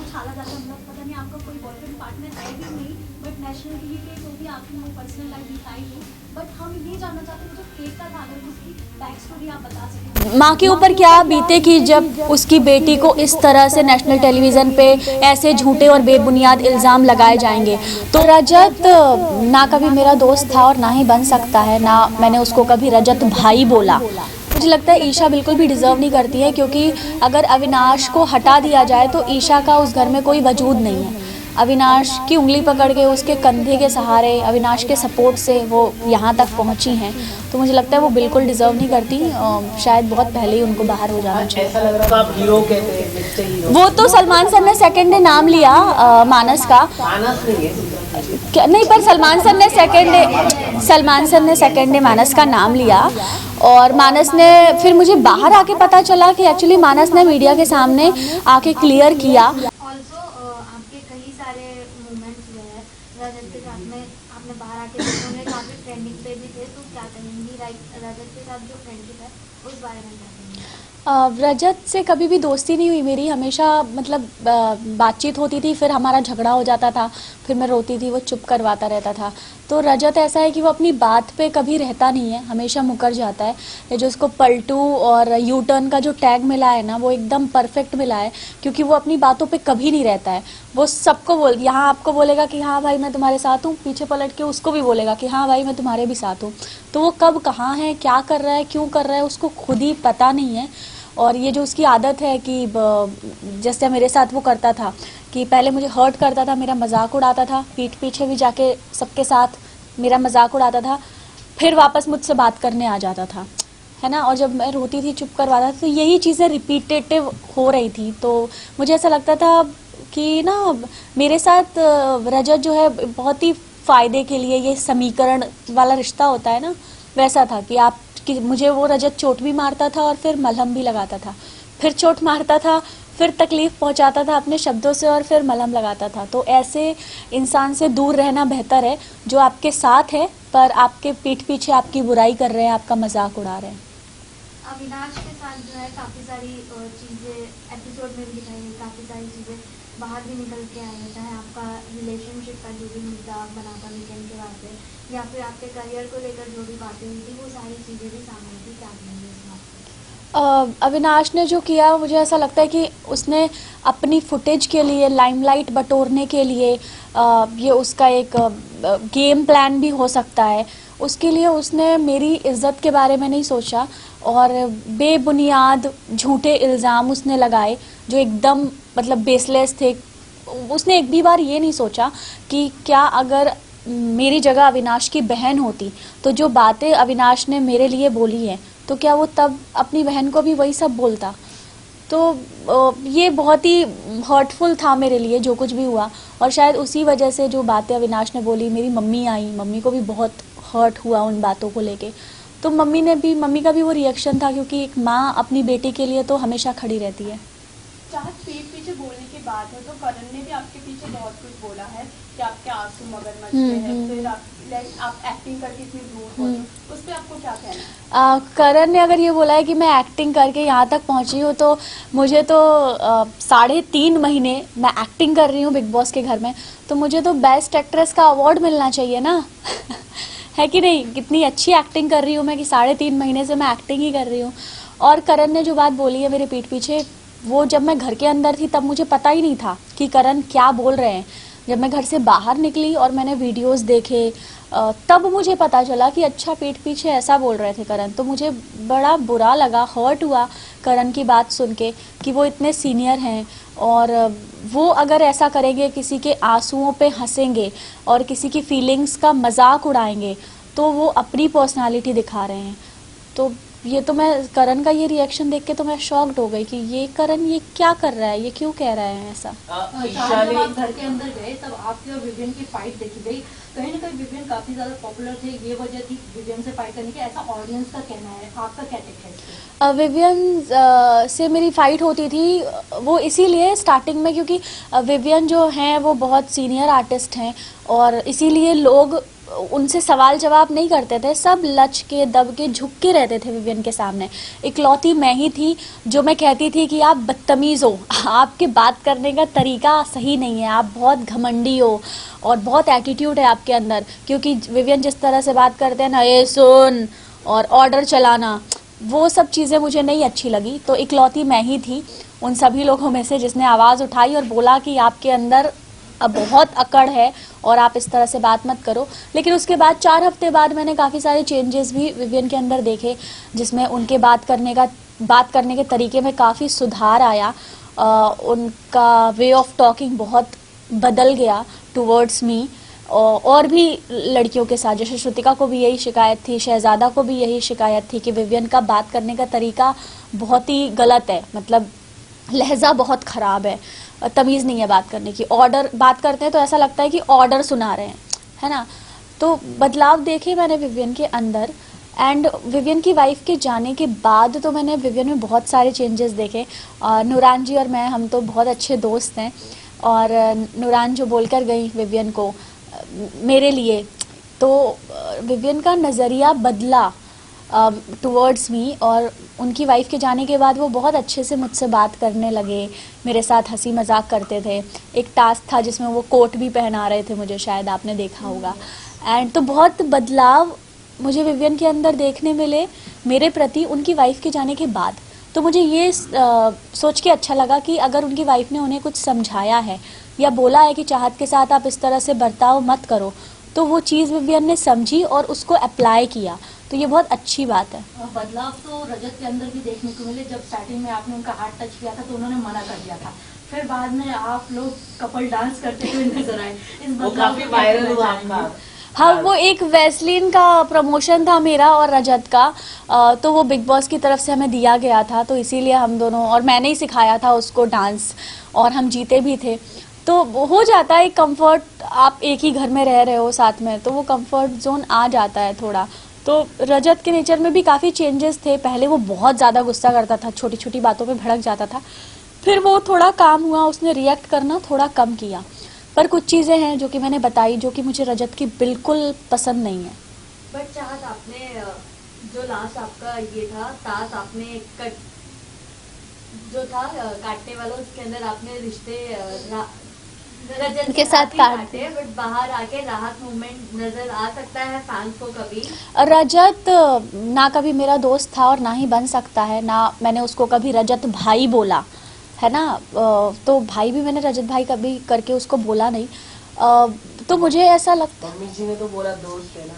छाला जाता है, मतलब पता नहीं आपका कोई बॉयफ्रेंड पार्टनर है भी नहीं, बट नेशनल टीवी पे जो भी आपने वो पर्सनल लाइफ दिखाई है, बट हम ये जानना चाहते हैं जो केक का था, अगर उसकी बैक स्टोरी आप बता सकें। माँ के ऊपर क्या बीते कि जब उसकी बेटी को इस तरह से नेशनल टेलीविज़न पे ऐसे झूठे और बेबुनियाद इल्ज़ाम लगाए जाएंगे। तो रजत ना कभी मेरा दोस्त था और ना ही बन सकता है, ना मैंने उसको कभी रजत भाई बोला। मुझे लगता है ईशा बिल्कुल भी डिज़र्व नहीं करती है, क्योंकि अगर अविनाश को हटा दिया जाए तो ईशा का उस घर में कोई वजूद नहीं है। अविनाश की उंगली पकड़ के, उसके कंधे के सहारे, अविनाश के सपोर्ट से वो यहाँ तक पहुँची हैं। तो मुझे लगता है वो बिल्कुल डिज़र्व नहीं करती, शायद बहुत पहले ही उनको बाहर हो जाना चाहिए। ऐसा लग रहा था आप हीरो कहते हैं, वो तो सलमान सर ने सेकंड डे नाम लिया मानस का, मानस नहीं है क्या नहीं, पर सलमान सर ने सेकंड डे मानस का नाम लिया। और मानस ने फिर मुझे बाहर आके पता चला कि एक्चुअली मानस ने मीडिया के सामने आके क्लियर किया। ऑल्सो आपके कई सारे मूवमेंट्स जो है रजत के साथ में आपने बाहर आके देखने में काफ़ी ट्रेंडिंग पे भी थे, तो क्या कहेंगी रजत के साथ जो फ्रेंडशिप है उस बारे में क्या कहेंगी? रजत से कभी भी दोस्ती नहीं हुई मेरी, हमेशा मतलब बातचीत होती थी, फिर हमारा झगड़ा हो जाता था, फिर मैं रोती थी, वो चुप करवाता रहता था। तो रजत ऐसा है कि वो अपनी बात पे कभी रहता नहीं है, हमेशा मुकर जाता है। ये जो उसको पलटू और यू टर्न का जो टैग मिला है ना, वो एकदम परफेक्ट मिला है, क्योंकि वो अपनी बातों पे कभी नहीं रहता है। वो सबको यहाँ आपको बोलेगा कि हाँ भाई मैं तुम्हारे साथ हूँ, पीछे पलट के उसको भी बोलेगा कि हाँ भाई मैं तुम्हारे भी साथ हूँ। तो वो कब कहाँ है, क्या कर रहा है, क्यों कर रहा है, उसको खुद ही पता नहीं है। और ये जो उसकी आदत है कि जैसे मेरे साथ वो करता था कि पहले मुझे हर्ट करता था, मेरा मजाक उड़ाता था, पीठ पीछे भी जाके सबके साथ मेरा मजाक उड़ाता था, फिर वापस मुझसे बात करने आ जाता था, है ना। और जब मैं रोती थी चुप करवाता था, तो यही चीज़ें रिपीटेटिव हो रही थी। तो मुझे ऐसा लगता था कि ना मेरे साथ रजत जो है बहुत ही फ़ायदे के लिए, ये समीकरण वाला रिश्ता होता है ना, वैसा था कि मुझे वो रजत चोट भी मारता था और फिर मलहम भी लगाता था, फिर चोट मारता था, फिर तकलीफ़ पहुंचाता था अपने शब्दों से और फिर मलहम लगाता था। तो ऐसे इंसान से दूर रहना बेहतर है जो आपके साथ है पर आपके पीठ पीछे आपकी बुराई कर रहे हैं, आपका मजाक उड़ा रहे हैं। अविनाश के साथ जो है काफ़ी सारी चीज़ें एपिसोड में भी दिखाई गई, काफ़ी सारी चीज़ें बाहर भी निकल के आई है, चाहे आपका रिलेशनशिप का जो भी मुद्दा बना था वीकेंड के बाद से, या फिर आपके करियर को लेकर जो भी बातें हुई थी, वो सारी चीज़ें भी सामने थी। क्या कहेंगे इस बात पर? अविनाश ने जो किया, मुझे ऐसा लगता है कि उसने अपनी फुटेज के लिए, लाइमलाइट बटोरने के लिए, ये उसका एक गेम प्लान भी हो सकता है, उसके लिए उसने मेरी इज्जत के बारे में नहीं सोचा और बेबुनियाद झूठे इल्ज़ाम उसने लगाए जो एकदम मतलब बेसलेस थे। उसने एक भी बार ये नहीं सोचा कि क्या अगर मेरी जगह अविनाश की बहन होती तो जो बातें अविनाश ने मेरे लिए बोली हैं तो क्या वो तब अपनी बहन को भी वही सब बोलता। तो ये बहुत ही हर्टफुल था मेरे लिए जो कुछ भी हुआ, और शायद उसी वजह से जो बातें अविनाश ने बोली, मेरी मम्मी आई, मम्मी को भी बहुत हर्ट हुआ उन बातों को लेके। तो मम्मी का भी वो रिएक्शन था, क्योंकि एक माँ अपनी बेटी के लिए तो हमेशा खड़ी रहती है। जहाँ पीठ पीछे बोलने की बात है, तो करण ने भी आपके पीछे बहुत कुछ बोला है कि आपके आंसू मगरमच्छ के हैं, फिर आप एक्टिंग करके इतनी दूर पहुंचे, उस पर आपको क्या कहना है? करण ने अगर ये बोला है कि मैं एक्टिंग करके यहाँ तक पहुँची हूँ, तो मुझे तो 3.5 महीने मैं एक्टिंग कर रही हूँ बिग बॉस के घर में, तो मुझे तो बेस्ट एक्ट्रेस का अवार्ड मिलना चाहिए ना है कि नहीं। कितनी अच्छी एक्टिंग कर रही हूँ मैं कि 3.5 महीने से मैं एक्टिंग ही कर रही हूँ। और करण ने जो बात बोली है मेरे पीठ पीछे, वो जब मैं घर के अंदर थी तब मुझे पता ही नहीं था कि करण क्या बोल रहे हैं। जब मैं घर से बाहर निकली और मैंने वीडियोस देखे, तब मुझे पता चला कि अच्छा पीठ पीछे ऐसा बोल रहे थे करण। तो मुझे बड़ा बुरा लगा, हर्ट हुआ करण की बात सुन के कि वो इतने सीनियर हैं और वो अगर ऐसा करेंगे, किसी के आंसुओं पे हंसेंगे और किसी की फीलिंग्स का मजाक उड़ाएंगे, तो वो अपनी पर्सनालिटी दिखा रहे हैं। तो ये तो मैं करण का ये रिएक्शन देख के तो मैं शॉक्ड हो गई कि ये करण ये क्या कर रहा है, ये क्यों कह रहा है ऐसा। जब आप घर के अंदर गए तब आपके और विवियन की फाइट देखी गई, कहीं ना कहीं विवियन काफी ज्यादा पॉपुलर थे, ये वजह थी विवियन से फाइट करने की, ऐसा ऑडियंस का कहना है, आपका क्या टेक है इसमें? विवियन से मेरी फाइट होती थी वो इसीलिए स्टार्टिंग में, क्योंकि विवियन जो हैं वो बहुत सीनियर आर्टिस्ट हैं और इसीलिए लोग उनसे सवाल जवाब नहीं करते थे, सब लच के दब के झुक के रहते थे विवियन के सामने। इकलौती मैं ही थी जो मैं कहती थी कि आप बदतमीज़ हो, आपके बात करने का तरीका सही नहीं है, आप बहुत घमंडी हो और बहुत एटीट्यूड है आपके अंदर, क्योंकि विवियन जिस तरह से बात करते हैं ना, ये सुन और ऑर्डर चलाना, वो सब चीज़ें मुझे नहीं अच्छी लगी। तो इकलौती मैं ही थी उन सभी लोगों में से जिसने आवाज़ उठाई और बोला कि आपके अंदर अब बहुत अकड़ है और आप इस तरह से बात मत करो। लेकिन उसके बाद 4 हफ्ते बाद मैंने काफ़ी सारे चेंजेस भी विवियन के अंदर देखे, जिसमें उनके बात करने के तरीके में काफ़ी सुधार आया। उनका वे ऑफ टॉकिंग बहुत बदल गया टुवर्ड्स मी। और भी लड़कियों के साथ, जैसे श्रुतिका को भी यही शिकायत थी, शहजादा को भी यही शिकायत थी कि विवियन का बात करने का तरीका बहुत ही गलत है, मतलब लहजा बहुत ख़राब है, तमीज़ नहीं है बात करने की। ऑर्डर बात करते हैं तो ऐसा लगता है कि ऑर्डर सुना रहे हैं, है ना। तो बदलाव देखे मैंने विवियन के अंदर। एंड विवियन की वाइफ के जाने के बाद तो मैंने विवियन में बहुत सारे चेंजेस देखे। नूरान जी और मैं, हम तो बहुत अच्छे दोस्त हैं, और नूरान जो बोलकर गई विवियन को मेरे लिए, तो विवियन का नज़रिया बदला टुवर्ड्स मी। और उनकी वाइफ के जाने के बाद वो बहुत अच्छे से मुझसे बात करने लगे, मेरे साथ हंसी मजाक करते थे। एक टास्क था जिसमें वो कोट भी पहना रहे थे मुझे, शायद आपने देखा होगा। एंड तो बहुत बदलाव मुझे विवियन के अंदर देखने मिले मेरे प्रति उनकी वाइफ के जाने के बाद। तो मुझे ये सोच के अच्छा लगा कि अगर उनकी वाइफ ने उन्हें कुछ समझाया है या बोला है कि चाहत के साथ आप इस तरह से बर्ताव मत करो, तो वो चीज़ विवियन ने समझी और उसको अप्लाई किया, तो ये बहुत अच्छी बात है। बदलाव तो रजत के अंदर भी देखने को मिले। जब स्टार्टिंग में आपने उनका हाथ टच किया था तो उन्होंने मना कर दिया था, फिर बाद में आप लोग कपल डांस करते हुए नजर आए। इस बदलाव काफी वायरल हुआ आपका। हाँ, वो एक वैसलीन का प्रमोशन था मेरा और रजत का, तो वो बिग बॉस की तरफ से हमें दिया गया था, तो इसीलिए हम दोनों, और मैंने ही सिखाया था उसको डांस, और हम जीते भी थे। तो हो जाता है एक कंफर्ट, आप एक ही घर में रह रहे हो साथ में, तो वो कंफर्ट जोन आ जाता है थोड़ा। तो रजत के नेचर में भी काफ़ी चेंजेस थे। पहले वो बहुत ज़्यादा गुस्सा करता था, छोटी छोटी बातों पे भड़क जाता था, फिर वो थोड़ा काम हुआ, उसने रिएक्ट करना थोड़ा कम किया। पर कुछ चीज़ें हैं जो कि मैंने बताई जो कि मुझे रजत की बिल्कुल पसंद नहीं है। बट चाहत, आपने जो लास्ट आपका ये था टास्क, आपने कट जो था काटने वाला, उसके अंदर आपने रिश्ते रजत के साथ काटे, बट बाहर आके राहत मूवमेंट नजर आ सकता है फैंस को कभी? रजत ना कभी मेरा दोस्त था और ना ही बन सकता है, ना मैंने उसको कभी रजत भाई बोला है ना। तो भाई भी मैंने रजत भाई कभी करके उसको बोला नहीं। तो मुझे ऐसा लगता है, मम्मी जी ने तो बोला दोस्त है ना।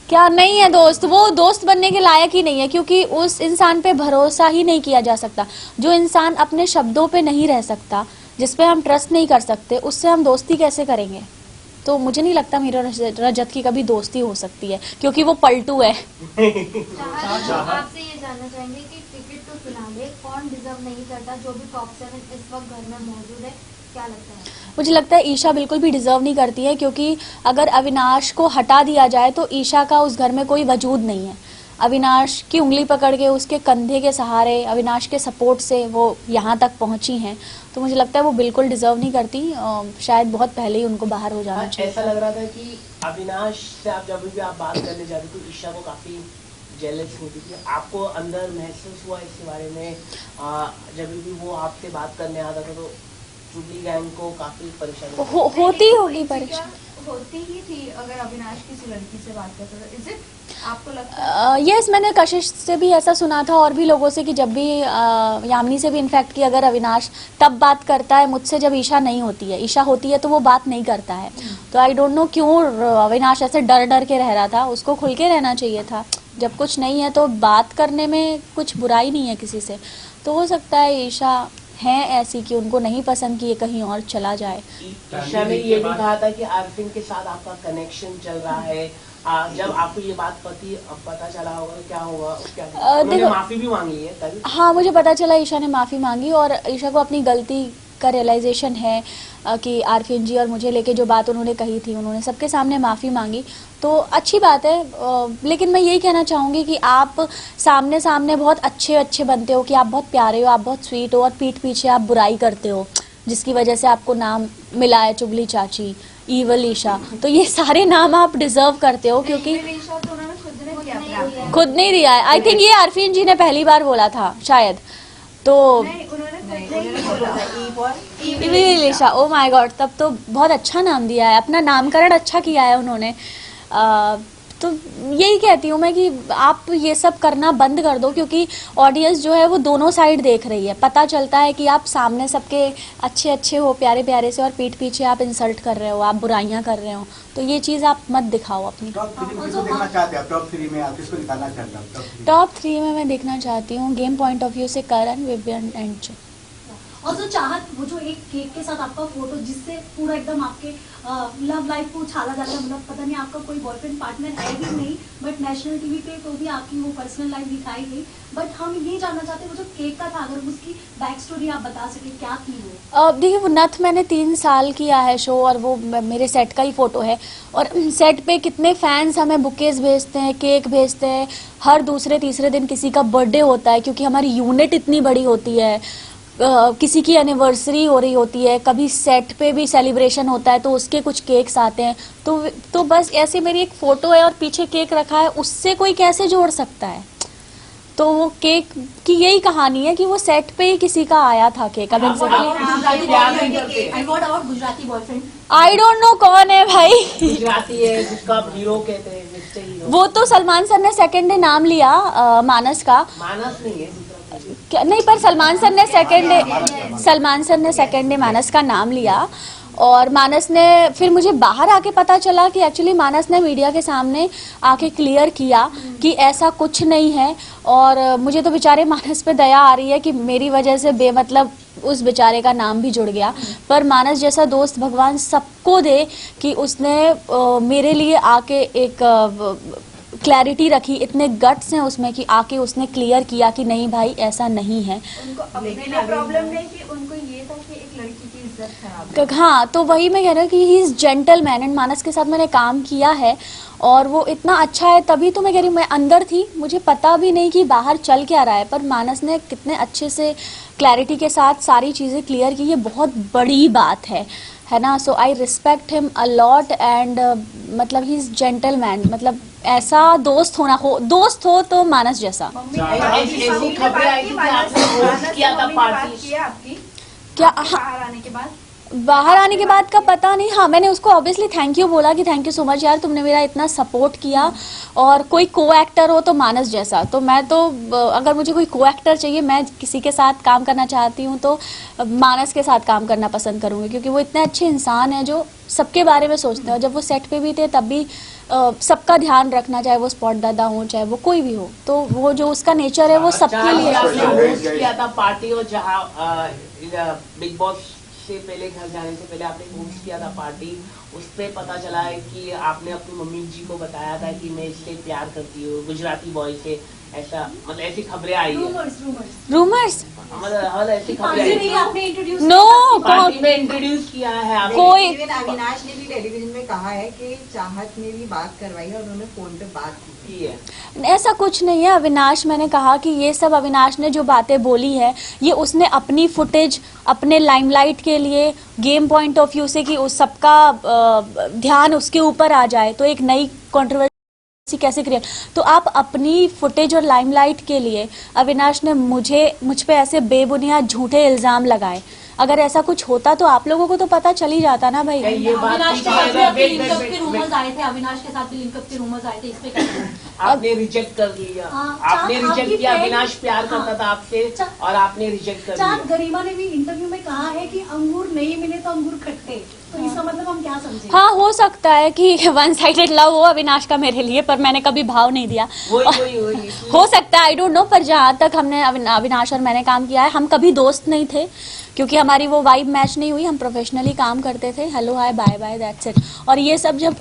क्या नहीं है दोस्त, वो दोस्त बनने के लायक ही नहीं है, क्योंकि उस इंसान पे भरोसा ही नहीं किया जा सकता। जो इंसान अपने शब्दों पे नहीं रह सकता, जिस पे हम ट्रस्ट नहीं कर सकते, उससे हम दोस्ती कैसे करेंगे। तो मुझे नहीं लगता मेरा रजत की कभी दोस्ती हो सकती है, क्योंकि वो पलटू है। आपसे ये जानना चाहेंगे कि टिकट तो फिलहाल कौन डिजर्व नहीं करता, जो भी टॉप 7 इस वक्त घर में मौजूद है, क्या लगता है? मुझे लगता है ईशा बिल्कुल भी डिजर्व नहीं करती है, क्योंकि अगर अविनाश को हटा दिया जाए तो ईशा का उस घर में कोई वजूद नहीं है। अविनाश की उंगली पकड़ के, उसके कंधे के सहारे, अविनाश के सपोर्ट से वो यहाँ तक पहुँची हैं। तो मुझे लगता है वो बिल्कुल डिजर्व नहीं करती, शायद बहुत पहले ही उनको बाहर हो जाना चाहिए। ऐसा लग रहा था कि अविनाश से आप जब भी आप बात करने जाते तो ईशा को काफी जेलस होती थी। आपको अंदर महसूस हुआ इसके बारे में? जब भी वो आपसे बात करने आता था तो चुगली गैंग को काफी परेशानी होती होगी परेशानी, होती ही थी अगर अविनाश किसी लड़की से बात करता था। इज इट आपको लगता है? यस, मैंने कशिश से भी ऐसा सुना था और भी लोगों से कि जब भी यामिनी से भी इनफैक्ट कि अगर अविनाश तब बात करता है मुझसे जब ईशा नहीं होती है, ईशा होती है तो वो बात नहीं करता है। तो आई डोंट नो क्यों अविनाश ऐसे डर डर के रह रहा था, उसको खुल के रहना चाहिए था। जब कुछ नहीं है तो बात करने में कुछ बुराई नहीं है किसी से। तो हो सकता है ईशा हैं ऐसी कि उनको नहीं पसंद कि ये कहीं और चला जाए। ईशा ने ये भी कहा था कि आरफिन के साथ आपका कनेक्शन चल रहा है। जब आपको ये बात पता चला होगा क्या होगा, क्या उन्होंने माफी भी मांगी है कल? हाँ, मुझे पता चला ईशा ने माफ़ी मांगी और ईशा को अपनी गलती का रियलाइजेशन है कि आरफिन जी और मुझे लेके जो बात उन्होंने कही थी, उन्होंने सबके सामने माफ़ी मांगी, तो अच्छी बात है। लेकिन मैं यही कहना चाहूँगी कि आप सामने सामने बहुत अच्छे बनते हो कि आप बहुत प्यारे हो, आप बहुत स्वीट हो, और पीठ पीछे आप बुराई करते हो, जिसकी वजह से आपको नाम मिला है, चुगली चाची, ईवल ईशा, तो ये सारे नाम आप डिजर्व करते हो क्योंकि खुद नहीं दिया है। आई थिंक ये अरफीन जी ने पहली बार बोला था शायद, तो ईवल ईशा, ओ माय गॉड, तब तो बहुत अच्छा नाम दिया है, अपना नामकरण अच्छा किया है उन्होंने। तो यही कहती हूँ मैं कि आप ये सब करना बंद कर दो, क्योंकि ऑडियंस जो है वो दोनों साइड देख रही है। पता चलता है कि आप सामने सबके अच्छे अच्छे हो, प्यारे प्यारे से, और पीठ पीछे आप इंसल्ट कर रहे हो, आप बुराइयां कर रहे हो, तो ये चीज़ आप मत दिखाओ अपनी। टॉप 3 में आप किसको निकालना चाहते हो? टॉप 3 में मैं देखना चाहती हूँ गेम पॉइंट ऑफ व्यू से करण, विवियन एंड चुप। और जो चाहत, वो जो एक केक के साथ आपका फोटो जिससे पूरा एकदम आपके लव लाइफ को उछाला जाता है, मतलब पता नहीं आपका कोई बॉयफ्रेंड पार्टनर है भी नहीं, बट नेशनल टीवी पे तो भी आपकी वो पर्सनल लाइफ दिखाई गई। बट हम ये जानना चाहते हैं वो जो केक का था, अगर उसकी बैक स्टोरी आप बता सके, क्या थी वो? देखिए, वो नथ मैंने 3 साल किया है शो, और वो मेरे सेट का ही फोटो है, और सेट पे कितने फैंस हमें बुकेज भेजते हैं, केक भेजते हैं, हर दूसरे तीसरे दिन किसी का बर्थडे होता है, क्योंकि हमारी यूनिट इतनी बड़ी होती है, किसी की एनिवर्सरी हो रही होती है, कभी सेट पे भी सेलिब्रेशन होता है तो उसके कुछ केक्स आते हैं, तो बस ऐसे मेरी एक फोटो है और पीछे केक रखा है, उससे कोई कैसे जोड़ सकता है? तो वो केक की यही कहानी है कि वो सेट पे ही किसी का आया था केक। अब Gujarati boyfriend, I don't know कौन है भाई। गुजराती है जिसका आप हीरो कहते हैं, मिस्टर हीरो। वो तो सलमान सर ने सेकंड डे नाम लिया, मानस का। मानस नहीं है, नहीं, पर सलमान सर ने सेकंड डे मानस का नाम लिया, और मानस ने फिर मुझे बाहर आके पता चला कि एक्चुअली मानस ने मीडिया के सामने आके क्लियर किया कि ऐसा कुछ नहीं है। और मुझे तो बेचारे मानस पे दया आ रही है कि मेरी वजह से बेमतलब उस बेचारे का नाम भी जुड़ गया, पर मानस जैसा दोस्त भगवान सबको दे कि उसने मेरे लिए आके एक क्लैरिटी रखी, इतने गट्स हैं उसमें कि आके उसने क्लियर किया कि नहीं भाई ऐसा नहीं है। उनको अपने लिए प्रॉब्लम नहीं थी, उनको ये था कि एक लड़की की इज्जत खराब। हाँ, तो वही मैं कह रही हूँ कि ही इज जेंटलमैन, एंड मानस के साथ मैंने काम किया है और वो इतना अच्छा है, तभी तो मैं कह रही हूँ, मैं अंदर थी, मुझे पता भी नहीं कि बाहर चल क्या रहा है, पर मानस ने कितने अच्छे से क्लैरिटी के साथ सारी चीज़ें क्लियर की, ये बहुत बड़ी बात है ना। So I respect him a lot, and मतलब ही इज जेंटलमैन, मतलब ऐसा दोस्त हो तो मानस जैसा। ऐसी खबरें आई थी कि आपने होस्ट किया था पार्टी, क्या बाहर आने के बाद? बाहर आने के बाद का पता नहीं। हाँ, मैंने उसको ऑब्वियसली थैंक यू बोला कि थैंक यू सो मच यार, तुमने मेरा इतना सपोर्ट किया, और कोई को एक्टर हो तो मानस जैसा। तो मैं तो अगर मुझे कोई को एक्टर चाहिए, मैं किसी के साथ काम करना चाहती हूँ तो मानस के साथ काम करना पसंद करूँगी, क्योंकि वो इतने अच्छे इंसान हैं जो सबके बारे में सोचते हैं। जब वो सेट पे भी थे तब भी सबका ध्यान रखना, चाहे वो स्पॉट दादा हो चाहे वो कोई भी हो, तो वो जो उसका नेचर है वो सबके लिए। आपने होस्ट किया था पार्टी, और जहाँ बिग बॉस से पहले, घर जाने से पहले आपने होस्ट किया था पार्टी, उस पे पता चला है कि आपने अपनी मम्मी जी को बताया था कि मैं इससे प्यार करती हूँ, गुजराती बॉय से, ऐसा मतलब ऐसी खबरें आई है। रूमर्स मतलब ऐसी खबरें आई है। नो, पार्टी में इंट्रोड्यूस किया है आपने। कोई अविनाश ने भी टेलीविजन में कहा है कि चाहत ने भी बात करवाई है और उन्होंने फोन पे बात की है। ऐसा कुछ नहीं है अविनाश। मैंने कहा कि ये सब अविनाश ने जो बातें बोली है, ये उसने अपनी फुटेज, अपने लाइमलाइट के लिए, गेम पॉइंट ऑफ व्यू से कि उस सबका ध्यान उसके ऊपर आ जाए, तो एक नई कंट्रोवर्सी कैसे क्रिएट। तो आप अपनी फुटेज और लाइमलाइट के लिए अविनाश ने मुझ पे ऐसे बेबुनियाद झूठे इल्जाम लगाए। अगर ऐसा कुछ होता तो आप लोगों को तो पता चल ही जाता ना भाई। अविनाश के साथ भी लिंकअप के रूमर्स आए थे, अविनाश के साथ भी लिंकअप के रूमर्स आए थे, इस पे क्या? आपने रिजेक्ट कर दिया। आपने रिजेक्ट किया, अविनाश प्यार करता था आपसे और आपने रिजेक्ट कर दिया। गरिमा ने भी इंटरव्यू में कहा है कि अंगूर नहीं मिले तो अंगूर खट्टे, तो इसका मतलब हम क्या समझे? हाँ, हो सकता है कि वन साइडेड लव हो अविनाश का मेरे लिए, पर मैंने कभी भाव नहीं दिया। हो सकता है, आई डोंट नो। पर जहाँ तक हमने अविनाश और मैंने काम किया है, हम कभी दोस्त नहीं थे, क्योंकि हमारी वो वाइब मैच नहीं हुई। हम प्रोफेशनली काम करते थे, hello hi bye bye, that's it. और ये सब जब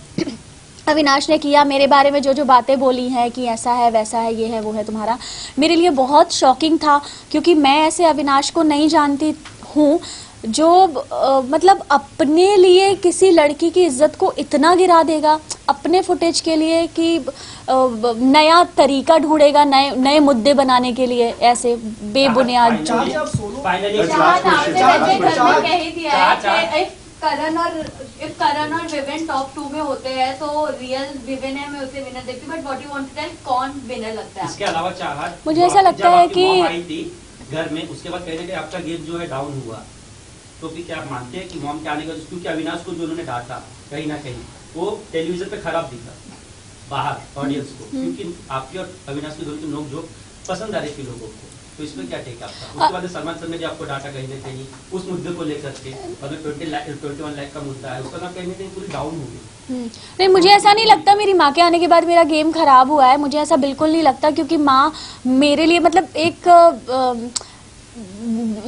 अविनाश ने किया मेरे बारे में, जो बातें बोली हैं कि ऐसा है वैसा है, ये है वो है तुम्हारा, मेरे लिए बहुत शॉकिंग था, क्योंकि मैं ऐसे अविनाश को नहीं जानती हूँ। जो मतलब अपने लिए किसी लड़की की इज्जत को इतना गिरा देगा अपने फुटेज के लिए कि नया तरीका ढूंढेगा नए मुद्दे बनाने के लिए, ऐसे बेबुनियाद जो करण और विवेन टॉप 2 में होते हैं तो रियल विवेन है, मैं उसे विनर देखती हूँ, but what you want to tell कौन विनर लगता है? इसके अलावा चाहत, मुझे ऐसा लगता है कि घर में उसके बाद कह रहे थे आपका गेम जो है डाउन हुआ, तो फिर क्या आप मानते हैं कि मॉम के आने का, क्योंकि अविनाश को जो उन्होंने डांटा कहीं ना कहीं वो टेलीविजन पे खराब दिखा बाहर ऑडियंस को, क्योंकि आपकी और अविनाश की दोनों की नोक-झोंक पसंद आ रही थी लोगों को, तो इसमें क्या टेक आपका? उसके बाद सलमान सर ने भी आपको डाटा कहीं ना कहीं उस मुद्दे को लेकर के, मतलब 21 लाख का मुद्दा है, उसका नाम कहीं ना कहीं पूरी डाउन हो गई। नहीं, मुझे ऐसा नहीं लगता मेरी माँ के आने के बाद मेरा गेम खराब हुआ है, मुझे ऐसा बिल्कुल नहीं लगता, क्योंकि माँ मेरे लिए मतलब एक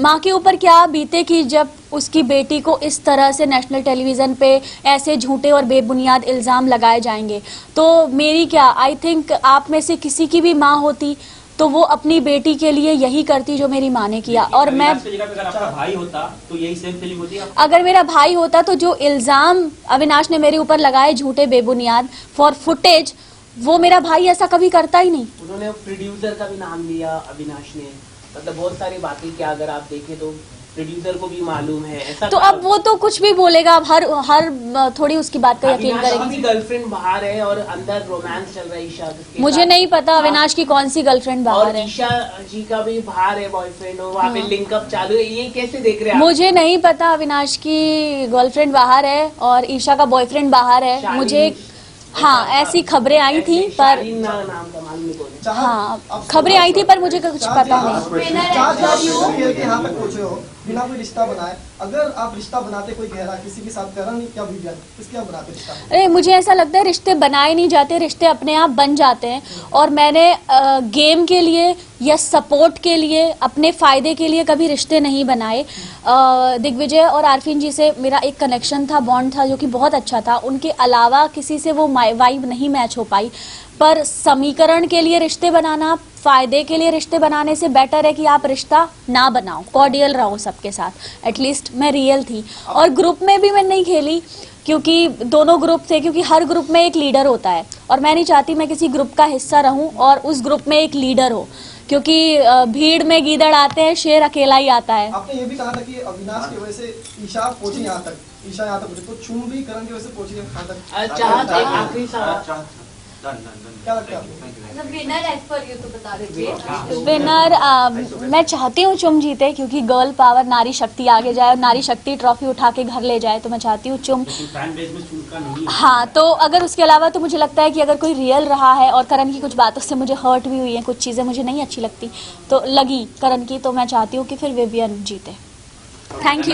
माँ के ऊपर क्या बीते कि जब उसकी बेटी को इस तरह से नेशनल टेलीविज़न पे ऐसे झूठे और बेबुनियाद इल्ज़ाम लगाए जाएंगे, तो मेरी क्या, आई थिंक आप में से किसी की भी माँ होती तो वो अपनी बेटी के लिए यही करती जो मेरी माँ ने किया। और मैं अगर आपका भाई होता तो यही सेम फीलिंग होती है? अगर मेरा भाई होता तो जो इल्ज़ाम अविनाश ने मेरे ऊपर लगाए झूठे बेबुनियाद फॉर फुटेज, वो मेरा भाई ऐसा कभी करता ही नहीं। उन्होंने प्रोड्यूसर का भी नाम लिया अविनाश ने, मतलब बहुत सारी बातें क्या अगर आप देखें तो प्रोड्यूसर को भी मालूम है ऐसा, तो अब वो तो कुछ भी बोलेगा, अब हर थोड़ी उसकी बात का यकीन करेगी। गर्लफ्रेंड बाहर है और अंदर रोमांस चल रहा है ईशा के मुझे साथ। नहीं पता अविनाश की कौन सी गर्लफ्रेंड बाहर और है। ईशा जी का भी बाहर है बॉयफ्रेंड और वहाँ पे लिंकअप चालू है, ये कैसे देख रहे हैं आप? मुझे नहीं पता अविनाश की गर्लफ्रेंड बाहर है और ईशा का बॉयफ्रेंड बाहर है, मुझे हाँ ऐसी खबरें आई थी, पर नाम का मालूम नहीं कौन है। हाँ खबरें आई थी पर मुझे कुछ पता नहीं। यहाँ तक पहुंचे हो बिना कोई रिश्ता बनाए, अगर आप रिश्ता बनाते कोई गहरा किसी के साथ करण क्या विज्ञान किसके आप बनाते रिश्ता? अरे मुझे ऐसा लगता है रिश्ते बनाए नहीं जाते, रिश्ते अपने आप बन जाते हैं। और मैंने गेम के लिए या सपोर्ट के लिए, अपने फायदे के लिए कभी रिश्ते नहीं बनाए। दिग्विजय और आरफीन जी से मेरा एक कनेक्शन था, बॉन्ड था जो कि बहुत अच्छा था, उनके अलावा किसी से वो वाइब नहीं मैच हो पाई। पर समीकरण के लिए रिश्ते बनाना, फायदे के लिए रिश्ते बनाने से बेटर है कि आप रिश्ता ना बनाओ, कॉर्डियल रहो सबके साथ। एटलीस्ट मैं रियल थी और ग्रुप में भी मैं नहीं खेली क्योंकि दोनों ग्रुप थे, क्योंकि हर ग्रुप में एक लीडर होता है और मैं नहीं चाहती मैं किसी ग्रुप का हिस्सा रहूं और उस ग्रुप में एक लीडर हो, क्योंकि भीड़ में गीदड़ आते हैं, शेर अकेला ही आता है। आपने ये भी कहा था कि अविनाश की वजह से ईशा पहुंची यहाँ तक, ईशा यहाँ तक तो चुम भी करण की वजह से पहुंची यहाँ तक। आखिरी सवाल, क्या लगता है आपको? विनर एज पर यू तो बता दीजिए। विनर मैं चाहती हूँ चुम जीते, क्योंकि गर्ल पावर, नारी शक्ति आगे जाए और नारी शक्ति ट्रॉफी उठा के घर ले जाए, तो मैं चाहती हूँ चुम। हाँ, तो अगर उसके अलावा तो मुझे लगता है कि अगर कोई रियल रहा है, और करण की कुछ बातों से मुझे हर्ट भी हुई है, कुछ चीज़ें मुझे नहीं अच्छी लगती तो लगी करण की, तो मैं चाहती हूँ कि फिर विवियन जीते। Thank you.